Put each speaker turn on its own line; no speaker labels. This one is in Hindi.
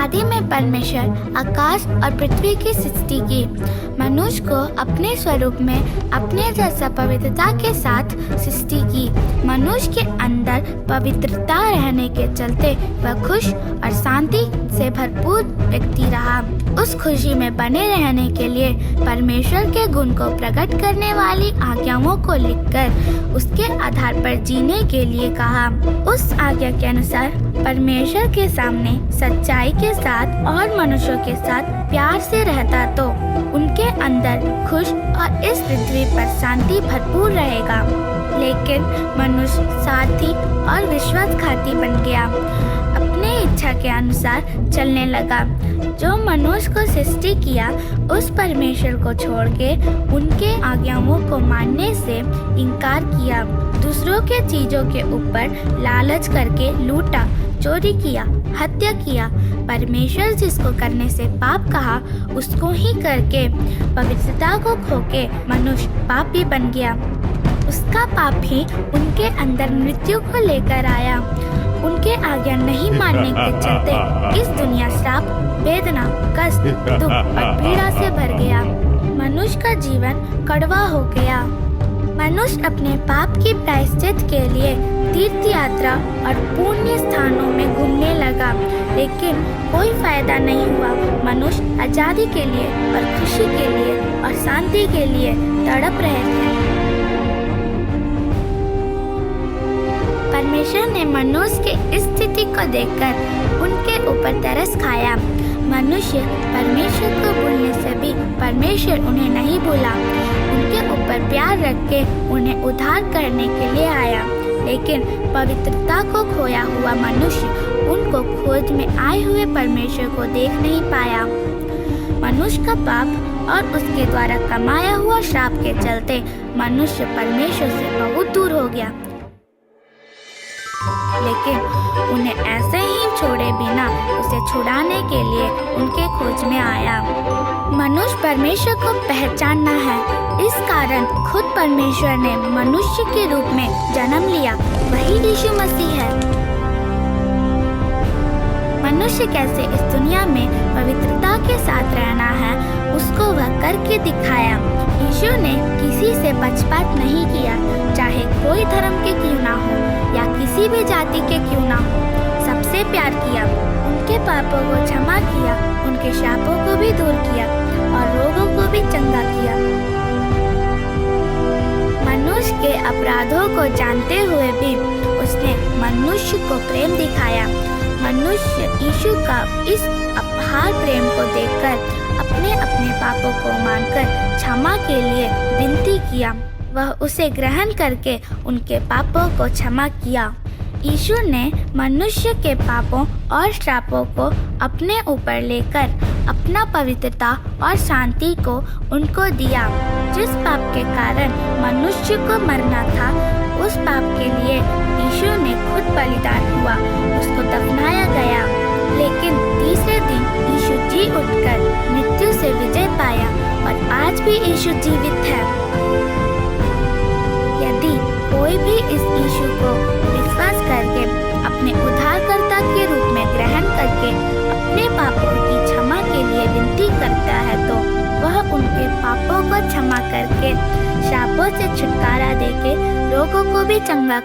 आदि में परमेश्वर आकाश और पृथ्वी की सृष्टि की। मनुष्य को अपने स्वरूप में अपने जैसा पवित्रता के साथ सृष्टि की। मनुष्य के अंदर पवित्रता रहने के चलते वह खुश और शांति से भरपूर व्यक्ति रहा। उस खुशी में बने रहने के लिए परमेश्वर के गुण को प्रकट करने वाली आज्ञाओं को लिखकर उसके आधार पर जीने के लिए कहा। उस आज्ञा के अनुसार परमेश्वर के सामने सच्चाई के साथ और मनुष्यों के साथ प्यार से रहता तो उनके अंदर खुश और इस पृथ्वी पर शांति भरपूर रहेगा। लेकिन मनुष्य स्वार्थी और विश्वासघाती बन गया, अपने इच्छा के अनुसार चलने लगा। जो मनुष्य को सृष्टि किया उस परमेश्वर को छोड़ के उनके आज्ञाओं को मानने से इनकार किया। दूसरों के चीजों के ऊपर लालच करके लूटा, चोरी किया, हत्या किया। परमेश्वर जिसको करने से पाप कहा उसको ही करके पवित्रता को खोके मनुष्य पापी बन गया। उसका पाप ही उनके अंदर मृत्यु को लेकर आया। उनके आज्ञा नहीं मानने के चलते इस दुनिया श्राप, वेदना, कष्ट, दुख और पीड़ा से भर गया। मनुष्य का जीवन कड़वा हो गया। मनुष्य अपने पाप की प्रायश्चित के लिए तीर्थ यात्रा और पुण्य स्थानों में घूमने लगा, लेकिन कोई फायदा नहीं हुआ। मनुष्य आजादी के लिए और खुशी के लिए और शांति के लिए तड़प रहे थे। परमेश्वर ने मनुष्य की इस स्थिति को देखकर उनके ऊपर तरस खाया। मनुष्य परमेश्वर को भूलने से भी परमेश्वर उन्हें नहीं भूला। उनके ऊपर प्यार रख के उन्हें उद्धार करने के लिए आया। लेकिन पवित्रता को खोया हुआ मनुष्य उनको खोज में आए हुए परमेश्वर को देख नहीं पाया। मनुष्य का पाप और उसके द्वारा कमाया हुआ श्राप के चलते मनुष्य परमेश्वर से बहुत दूर हो गया। लेकिन उन्हें ऐसे ही छोड़े बिना उसे छुड़ाने के लिए उनके खोज में आया। मनुष्य परमेश्वर को पहचानना है, इस कारण खुद परमेश्वर ने मनुष्य के रूप में जन्म लिया, वही यीशु मसीह है। मनुष्य कैसे इस दुनिया में पवित्रता के साथ रहना है उसको वह करके दिखाया। यीशु ने किसी से पक्षपात नहीं किया, चाहे कोई धर्म के क्यों ना हो या किसी भी जाति के क्यों ना हो। सबसे प्यार किया, उनके पापों को क्षमा किया, उनके शापों को भी दूर किया और रोगों को भी चंगा किया। मनुष्य के अपराधों को जानते हुए भी उसने मनुष्य को प्रेम दिखाया। मनुष्य यीशु का इस अपार प्रेम को देखकर अपने अपने पापों को मानकर क्षमा के लिए विनती किया। वह उसे ग्रहण करके उनके पापों को क्षमा किया। यीशु ने मनुष्य के पापों और श्रापों को अपने ऊपर लेकर अपना पवित्रता और शांति को उनको दिया। जिस पाप के कारण मनुष्य को मरना था उस पाप के लिए यीशु ने खुद बलिदान हुआ, उसको दफनाया गया। लेकिन तीसरे दिन यीशु जी उठकर मृत्यु से विजय पाया और आज भी यीशु जीवित है। यदि कोई भी इस यीशु को विश्वास करके अपने उद्धारकर्ता के रूप में ग्रहण करके अपने पापों की क्षमा के लिए विनती करता है तो वह उनके पापों को क्षमा करके श्रापों से छुटकारा देके रोगों को भी चंगा